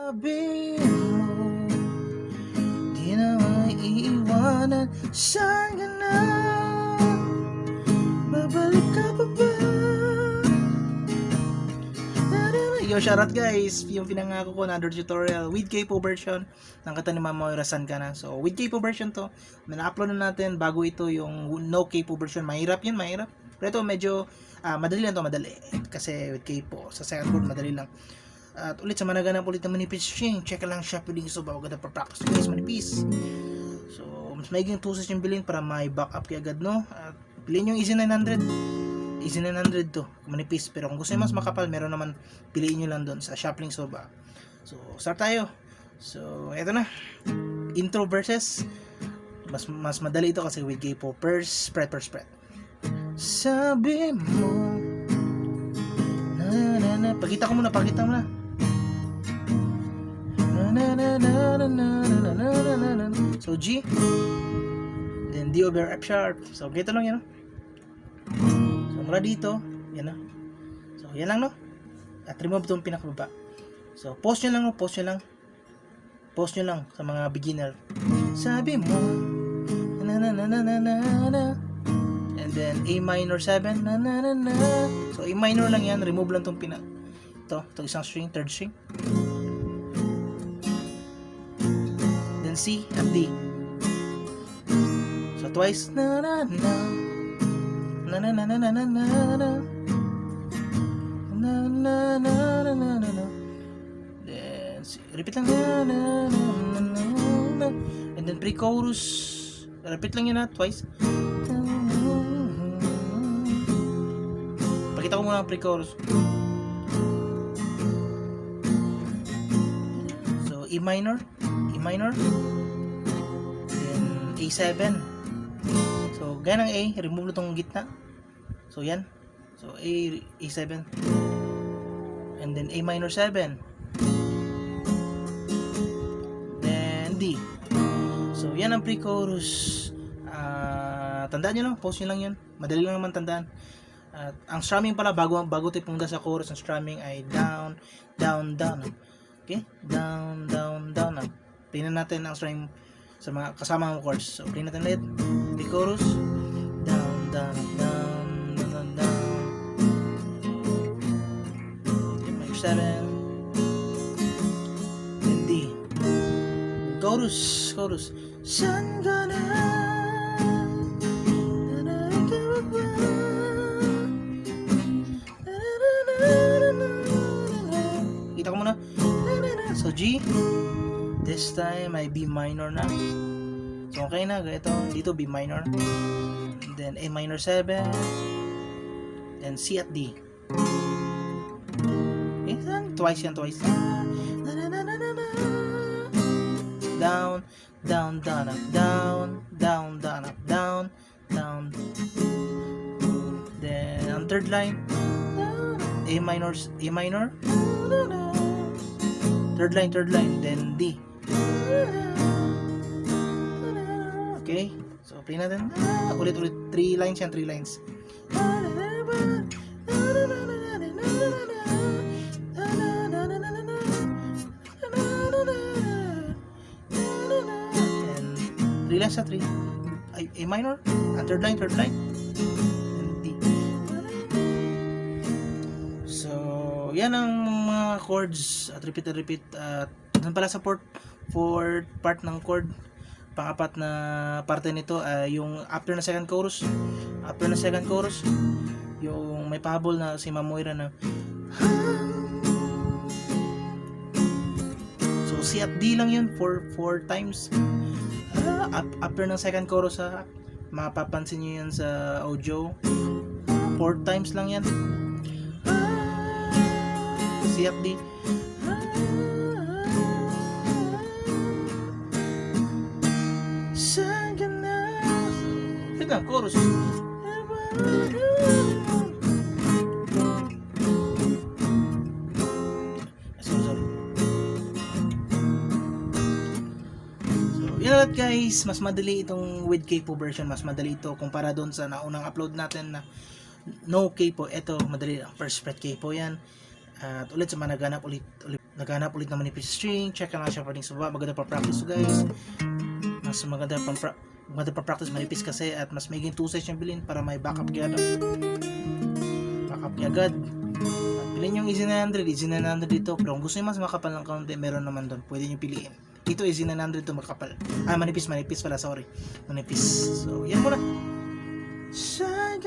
Sabi mo, di na maiiwanan. Saan ka na? Babalik ka pa ba? Yo, shoutout guys! Yung pinangako ko na another tutorial with K-pop version ng kanta ni Mama Moira, San Ka Na. So, with K-pop version to, na-upload na natin bago ito yung no K-pop version. Mahirap yun, mahirap. Pero ito medyo, madali lang to, madali. Kasi with K-pop, sa second chord, madali lang. At ulit sa managanap ulit ng manipis string, check lang siya piling so bago ganda pa-practice guys, manipis. So, mas maiging tusos yung bilhin para may backup kaya agad, no? At bilhin yung Easy 900. Easy 900 to, manipis. Pero kung gusto nyo mas makapal, meron naman, piliin nyo lang doon sa Shopping Soba. So, start tayo. So, eto na. Intro verses. Mas madali ito kasi with K-pop. Per spread. Sabi mo, na. Pakita mo na. Na. So, G. Then, D over F sharp. So, ganito lang yan. So, mula dito, yan na. So, yan lang, no? At remove itong pinakababa. So, pause nyo lang, no? Pause nyo lang sa mga beginner. Sabi mo, na. And then, A minor 7, na. So, A minor lang yan. Remove lang itong ito isang string, third string. Then, C at D. So, twice, na. Then repeat lang and then pre-chorus repeat lang yun twice. Pakita ko muna ang pre-chorus. So E minor then A7. So, ganang A, remove na itong gitna. So, yan. So, A7. And then, A minor 7. Then, D. So, yan ang pre-chorus. Tandaan nyo lang, pause nyo lang yun. Madali lang naman tandaan. At ang strumming pala, bago tayo pumunta sa chorus, ang strumming ay down. Okay? Down. Tingnan natin ang strumming sa mga kasama ng chords. So, play natin ulit. Pre-chorus. Down. Minor 7. Then D. Chorus. Saan ka na? Kita ko muna. So, G. This time ay B minor na. So, okay na. Ito, dito B minor. And then A minor 7. Then C at D. Okay, twice yan. Down, up, down. Then, ang third line. A minor. Third line. Then D. Okay, so play natin. Ulit 3 lines yan, 3 lines. And 3 lines sa 3. A minor, and third line. And D. So, yan ang mga chords at repeat. At doon pala sa fourth part ng chord. Pang-apat na parte nito ay yung after na second chorus, yung may pahabol na si Mama Moira na so C at D lang yun for 4 times. After ng second chorus mapapansin nyo yan sa audio, 4 times lang yan. C at D. Teka, chorus. Sorry. So, yun ulit guys. Mas madali itong with K-pop version. Mas madali ito kumpara doon sa naunang upload natin na no K-pop. Ito, madali lang. First spread K-pop yan. At ulit sa mga naghanap ulit ng manipis string, check lang siya pa rin sa baba. Maganda pa practice to guys. Mas maganda pa practice manipis kasi at mas maging 2 sets yung bilhin para may backup kaya agad. At bilhin yung Easy 900 dito. Pero kung gusto nyo mas makapal ng kaunti, meron naman doon. Pwede nyo piliin. Ito Easy 900 to makapal. Manipis pala, sorry. Manipis. So, yan muna. Shine